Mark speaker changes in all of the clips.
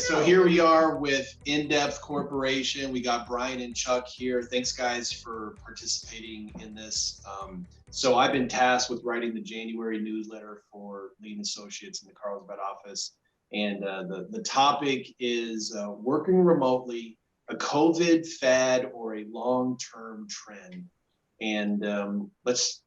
Speaker 1: So here we are with InDepth Corporation. We got Brian and Chuck here. Thanks, guys, for participating in this. So I've been tasked with writing the January newsletter for Lean Associates in the Carlsbad office. And the topic is working remotely, a COVID fad or a long-term trend. And let's,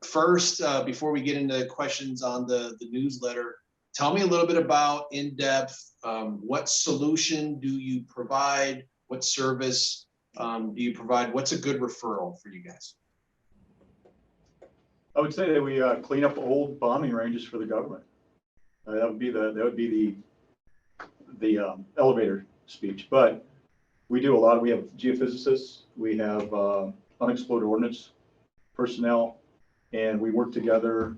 Speaker 1: first, before we get into questions on the newsletter, tell me a little bit about InDepth. What solution do you provide? What service do you provide? What's a good referral for you guys?
Speaker 2: I would say that we clean up old bombing ranges for the government. That would be the elevator speech. But we do a lot. We have geophysicists. We have unexploded ordnance personnel. And we work together.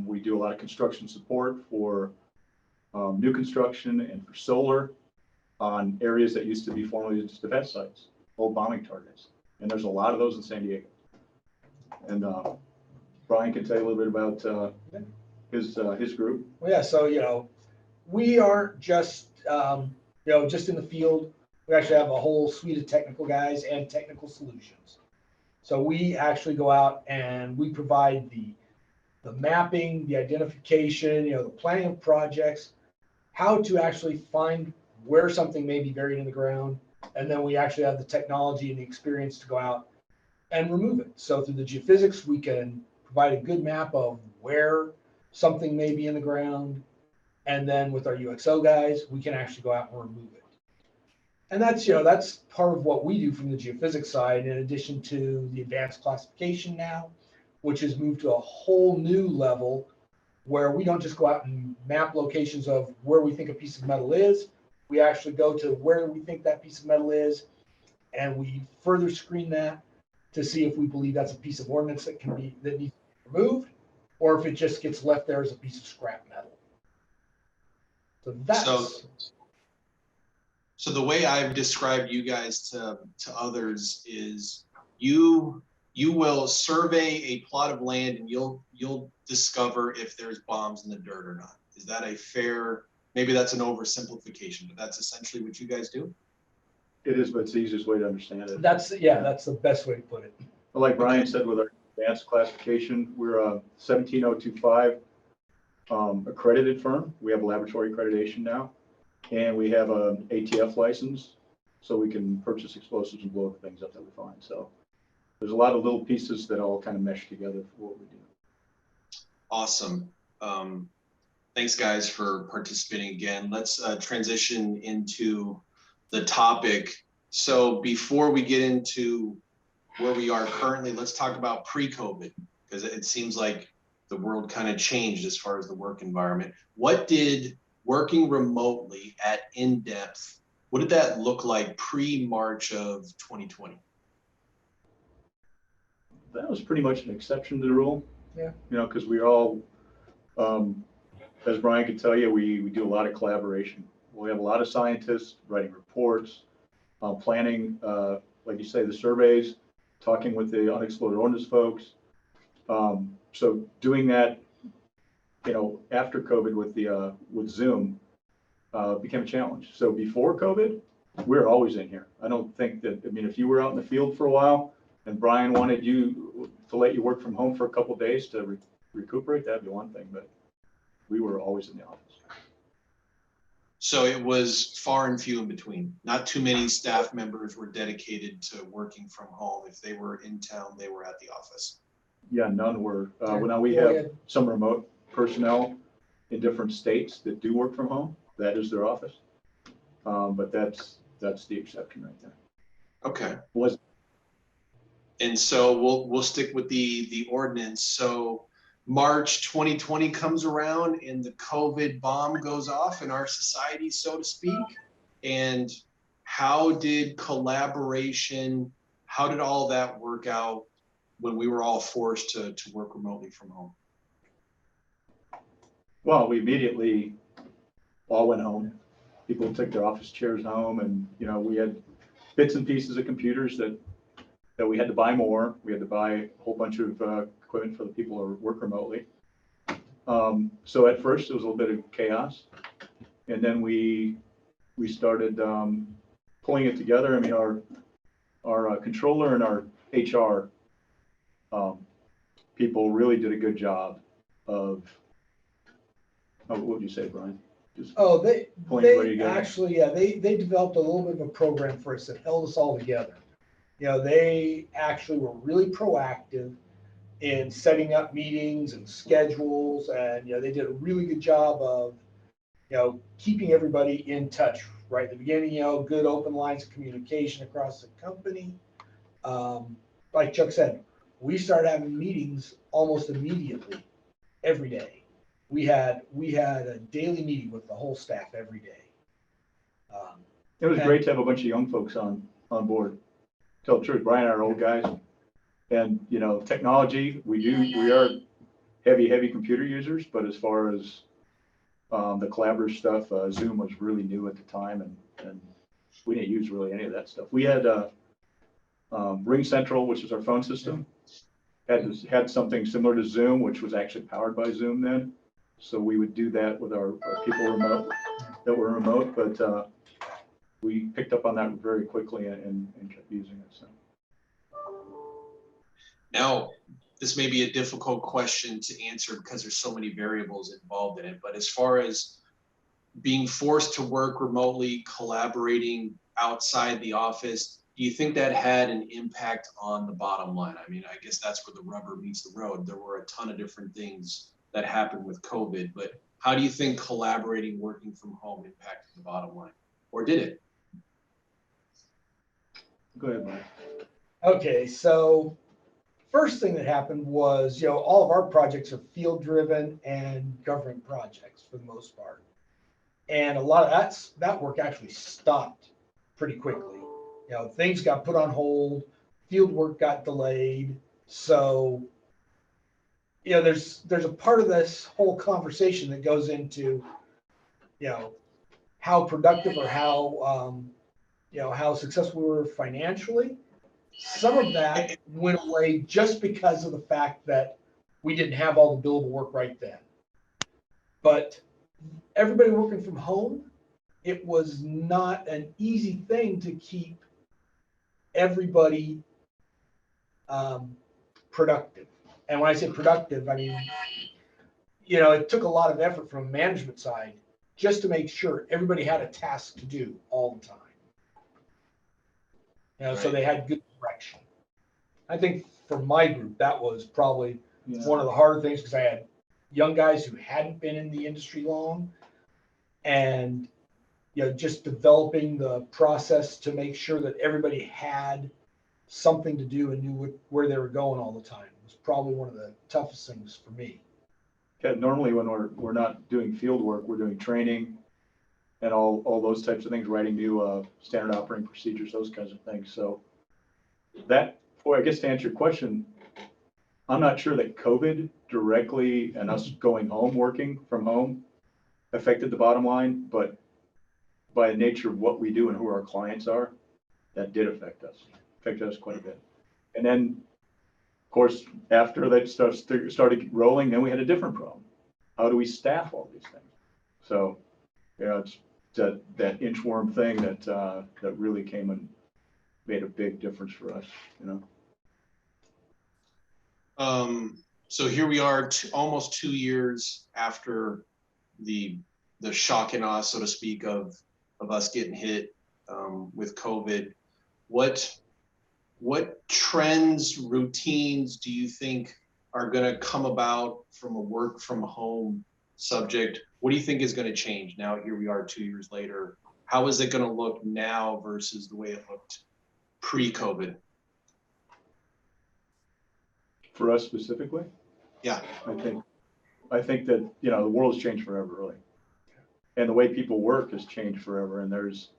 Speaker 2: We do a lot of construction support for new construction and for solar on areas that used to be formerly just defense sites, old bombing targets. And there's a lot of those in San Diego. And Brian can tell you a little bit about his group.
Speaker 3: Well, yeah, so, we aren't just, just in the field. We actually have a whole suite of technical guys and technical solutions. So we actually go out and we provide the mapping, the identification, the planning of projects, how to actually find where something may be buried in the ground. And then we actually have the technology and the experience to go out and remove it. So through the geophysics, we can provide a good map of where something may be in the ground. And then with our UXO guys, we can actually go out and remove it. And that's, that's part of what we do from the geophysics side, in addition to the advanced classification now, which has moved to a whole new level where we don't just go out and map locations of where we think a piece of metal is. We actually go to where we think that piece of metal is, and we further screen that to see if we believe that's a piece of ordnance that needs to be removed, or if it just gets left there as a piece of scrap metal. So that's...
Speaker 1: So the way I've described you guys to others is you will survey a plot of land and you'll discover if there's bombs in the dirt or not. Is that a fair, maybe that's an oversimplification, but that's essentially what you guys do?
Speaker 2: It is, but it's the easiest way to understand it.
Speaker 3: That's the best way to put it.
Speaker 2: But like Brian said, with our advanced classification, we're a 17025 accredited firm. We have laboratory accreditation now. And we have an ATF license, so we can purchase explosives and blow the things up that we find. So there's a lot of little pieces that all kind of mesh together for what we do.
Speaker 1: Awesome. Thanks, guys, for participating again. Let's transition into the topic. So before we get into where we are currently, let's talk about pre-COVID, because it seems like the world kind of changed as far as the work environment. What did working remotely at InDepth, what did that look like pre-March of 2020?
Speaker 2: That was pretty much an exception to the rule.
Speaker 3: Yeah.
Speaker 2: Because we all, as Brian could tell you, we do a lot of collaboration. We have a lot of scientists writing reports, planning, like you say, the surveys, talking with the unexploded ordnance folks. So doing that, after COVID with Zoom became a challenge. So before COVID, we were always in here. I don't think that, if you were out in the field for a while and Brian wanted you to let you work from home for a couple of days to recuperate, that'd be one thing, but we were always in the office.
Speaker 1: So it was far and few in between. Not too many staff members were dedicated to working from home. If they were in town, they were at the office.
Speaker 2: Yeah, none were. Now we have some remote personnel in different states that do work from home. That is their office. But that's the exception right there.
Speaker 1: Okay. And so we'll stick with the ordinance. So March 2020 comes around and the COVID bomb goes off in our society, so to speak. And how did collaboration, how did all that work out when we were all forced to work remotely from home?
Speaker 2: Well, we immediately all went home. People took their office chairs home, and we had bits and pieces of computers that we had to buy more. We had to buy a whole bunch of equipment for the people who work remotely. So at first it was a little bit of chaos, and then we we started pulling it together. I mean, our controller and our HR people really did a good job of, what would you say, Brian? Just
Speaker 3: Oh, they
Speaker 2: pulling everybody together.
Speaker 3: actually, yeah, they developed a little bit of a program for us that held us all together. You know, they actually were really proactive in setting up meetings and schedules, and, you know, they did a really good job of, you know, keeping everybody in touch right at the beginning, you know, good open lines of communication across the company. Like Chuck said, we started having meetings almost immediately, every day. We had a daily meeting with the whole staff every day.
Speaker 2: It was great to have a bunch of young folks on board. Tell the truth, Brian and I are old guys, and, you know, technology, we are heavy computer users, but as far as the collaborative stuff, Zoom was really new at the time, and we didn't use really any of that stuff. We had Ring Central, which is our phone system, had something similar to Zoom, which was actually powered by Zoom then. So we would do that with our people that were remote, but we picked up on that very quickly and kept using it. So.
Speaker 1: Now, this may be a difficult question to answer because there's so many variables involved in it, but as far as being forced to work remotely, collaborating outside the office, do you think that had an impact on the bottom line? I mean, I guess that's where the rubber meets the road. There were a ton of different things that happened with COVID, but how do you think collaborating, working from home impacted the bottom line? Or did it?
Speaker 2: Go ahead, Mike.
Speaker 3: Okay, so first thing that happened was, you know, all of our projects are field driven and government projects for the most part. And a lot of that work actually stopped pretty quickly. You know, things got put on hold, field work got delayed. So, you know, there's a part of this whole conversation that goes into, you know, how productive or how, you know, how successful we were financially. Some of that went away just because of the fact that we didn't have all the billable work right then. But everybody working from home, it was not an easy thing to keep everybody productive. And when I say productive, I mean, you know, it took a lot of effort from a management side just to make sure everybody had a task to do all the time. You know, right. So they had good direction. I think for my group, that was probably one of the harder things because I had young guys who hadn't been in the industry long, and, you know, just developing the process to make sure that everybody had something to do and knew where they were going all the time was probably one of the toughest things for me.
Speaker 2: Yeah, normally when we're not doing field work, we're doing training and all those types of things, writing new standard operating procedures, those kinds of things. So that, I guess to answer your question, I'm not sure that COVID directly and us going home, working from home, affected the bottom line, but by the nature of what we do and who our clients are, that did affected us quite a bit. And then, of course, after that started rolling, then we had a different problem. How do we staff all these things? So, you know, it's that inchworm thing that really came and made a big difference for us, you know.
Speaker 1: So here we are, almost 2 years after the shock and awe, so to speak, of us getting hit with COVID. What trends, routines do you think are going to come about from a work from home subject? What do you think is going to change now? Here we are 2 years later. How is it going to look now versus the way it looked pre-COVID?
Speaker 2: For us specifically?
Speaker 1: Yeah.
Speaker 2: I think that, you know, the world's changed forever, really. And the way people work has changed forever. And there's,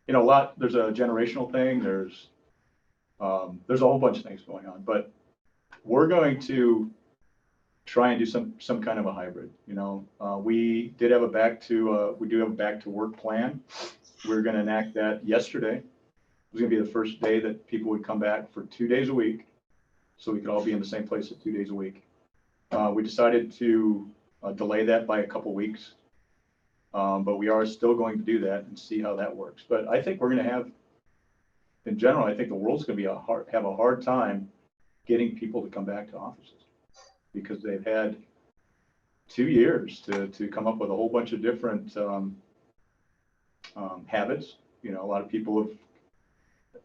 Speaker 2: you know, there's a generational thing. There's a whole bunch of things going on, but we're going to try and do some kind of a hybrid. You know, we do have a back to work plan. We're going to enact that yesterday. It was going to be the first day that people would come back for 2 days a week, so we could all be in the same place at 2 days a week. We decided to delay that by a couple weeks But we are still going to do that and see how that works. But I think we're going to have, in general, I think the world's going to have a hard time getting people to come back to offices because they've had 2 years to come up with a whole bunch of different habits. You know, a lot of people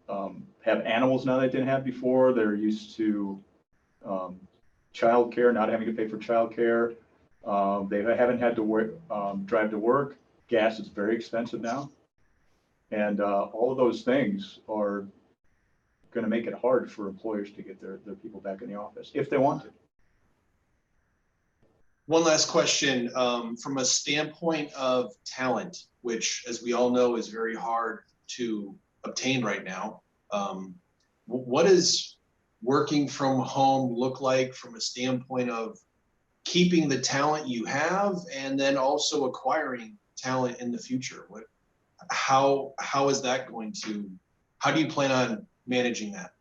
Speaker 2: have animals now they didn't have before. They're used to childcare, not having to pay for childcare. They haven't had to drive to work. Gas is very expensive now. And all of those things are going to make it hard for employers to get their people back in the office if they want to.
Speaker 1: One last question, from a standpoint of talent, which, as we all know, is very hard to obtain right now. What does working from home look like from a standpoint of keeping the talent you have and then also acquiring talent in the future? How is that going to, how do you plan on managing that?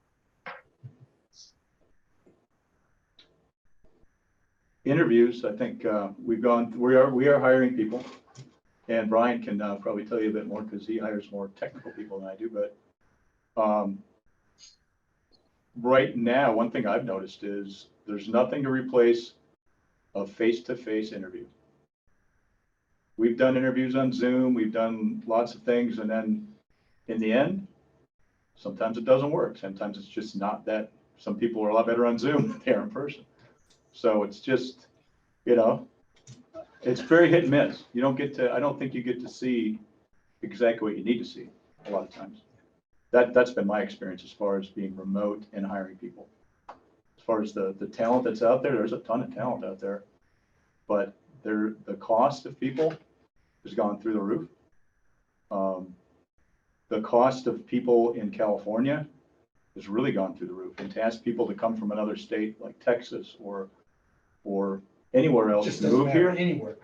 Speaker 2: Interviews, I think we are hiring people, and Brian can probably tell you a bit more because he hires more technical people than I do. But right now, one thing I've noticed is there's nothing to replace a face-to-face interview. We've done interviews on Zoom, we've done lots of things, and then in the end, sometimes it doesn't work. Sometimes it's just not that. Some people are a lot better on Zoom than they are in person. So it's just, you know, it's very hit and miss. You don't get to, I don't think you get to see exactly what you need to see a lot of times. That's been my experience as far as being remote and hiring people. As far as the talent that's out there, there's a ton of talent out there, but the cost of people has gone through the roof. The cost of people in California has really gone through the roof. And to ask people to come from another state like Texas or anywhere else
Speaker 3: Just
Speaker 2: to move here
Speaker 3: anywhere.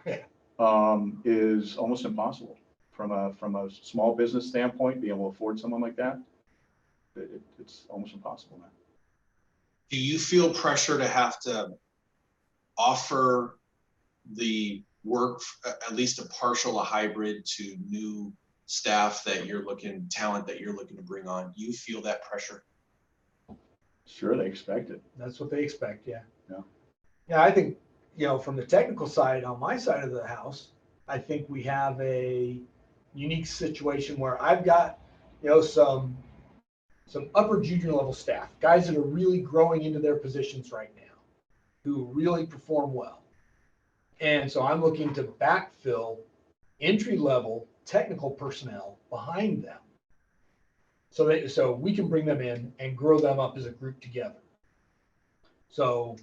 Speaker 2: is almost impossible from a small business standpoint. Being able to afford someone like that, it's almost impossible now.
Speaker 1: Do you feel pressure to have to offer the work, at least a partial, a hybrid, to new staff that you're looking, talent that you're looking to bring on? Do you feel that pressure?
Speaker 2: Sure, they expect it.
Speaker 3: That's what they expect, yeah.
Speaker 2: Yeah.
Speaker 3: Yeah, I think, you know, from the technical side, on my side of the house, I think we have a unique situation where I've got, you know, some upper junior level staff, guys that are really growing into their positions right now, who really perform well. And so I'm looking to backfill entry level technical personnel behind them. So we can bring them in and grow them up as a group together. So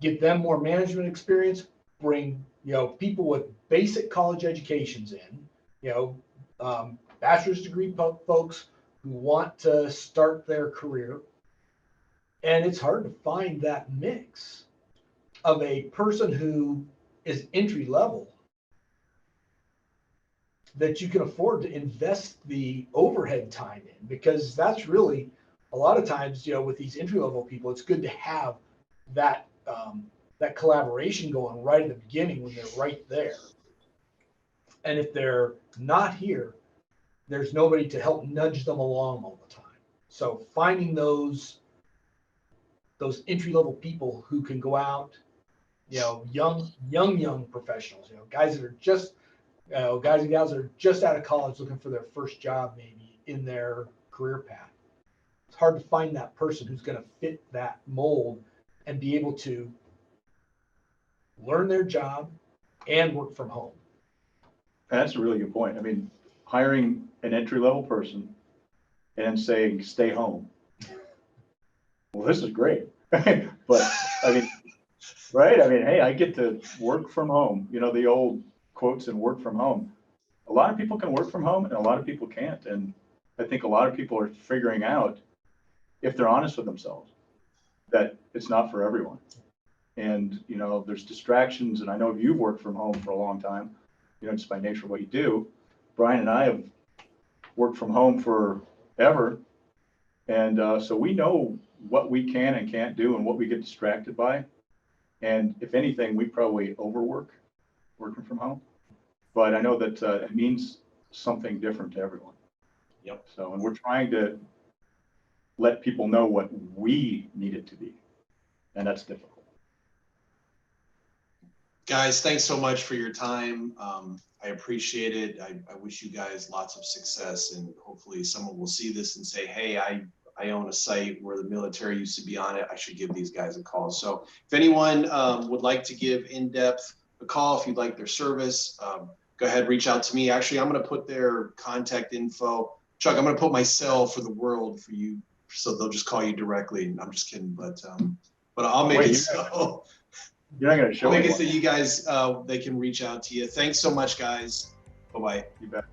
Speaker 3: get them more management experience, bring, you know, people with basic college educations in, you know, bachelor's degree folks who want to start their career. And it's hard to find that mix of a person who is entry level that you can afford to invest the overhead time in, because that's really a lot of times, you know, with these entry level people, it's good to have that that collaboration going right at the beginning when they're right there. And if they're not here, there's nobody to help nudge them along all the time. So finding those entry level people who can go out, you know, young professionals, you know, guys that are just, you know, guys and gals that are just out of college looking for their first job maybe in their career path. It's hard to find that person who's going to fit that mold and be able to learn their job and work from home.
Speaker 2: That's a really good point. I mean, hiring an entry-level person and saying, stay home. Well, this is great. But I mean, right? I mean, hey, I get to work from home. You know, the old quotes and work from home. A lot of people can work from home and a lot of people can't. And I think a lot of people are figuring out, if they're honest with themselves, that it's not for everyone. And, you know, there's distractions. And I know you've worked from home for a long time, you know, just by nature of what you do. Brian and I have worked from home forever. And so we know what we can and can't do and what we get distracted by. And if anything, we probably overwork working from home. but I know that it means something different to everyone.
Speaker 1: Yep.
Speaker 2: So, and we're trying to let people know what we need it to be, and that's difficult.
Speaker 1: Guys, thanks so much for your time. I appreciate it. I wish you guys lots of success, and hopefully someone will see this and say, hey, I own a site where the military used to be on it. I should give these guys a call. So if anyone would like to give InDepth a call, if you'd like their service, go ahead, reach out to me. Actually, I'm going to put their contact info. Chuck, I'm going to put my cell for the world for you, so they'll just call you directly. I'm just kidding, but I'll make it so.
Speaker 2: You're not going to show
Speaker 1: I'll make
Speaker 2: me
Speaker 1: it so you guys, they can reach out to you. Thanks so much, guys. Bye-bye.
Speaker 2: You bet.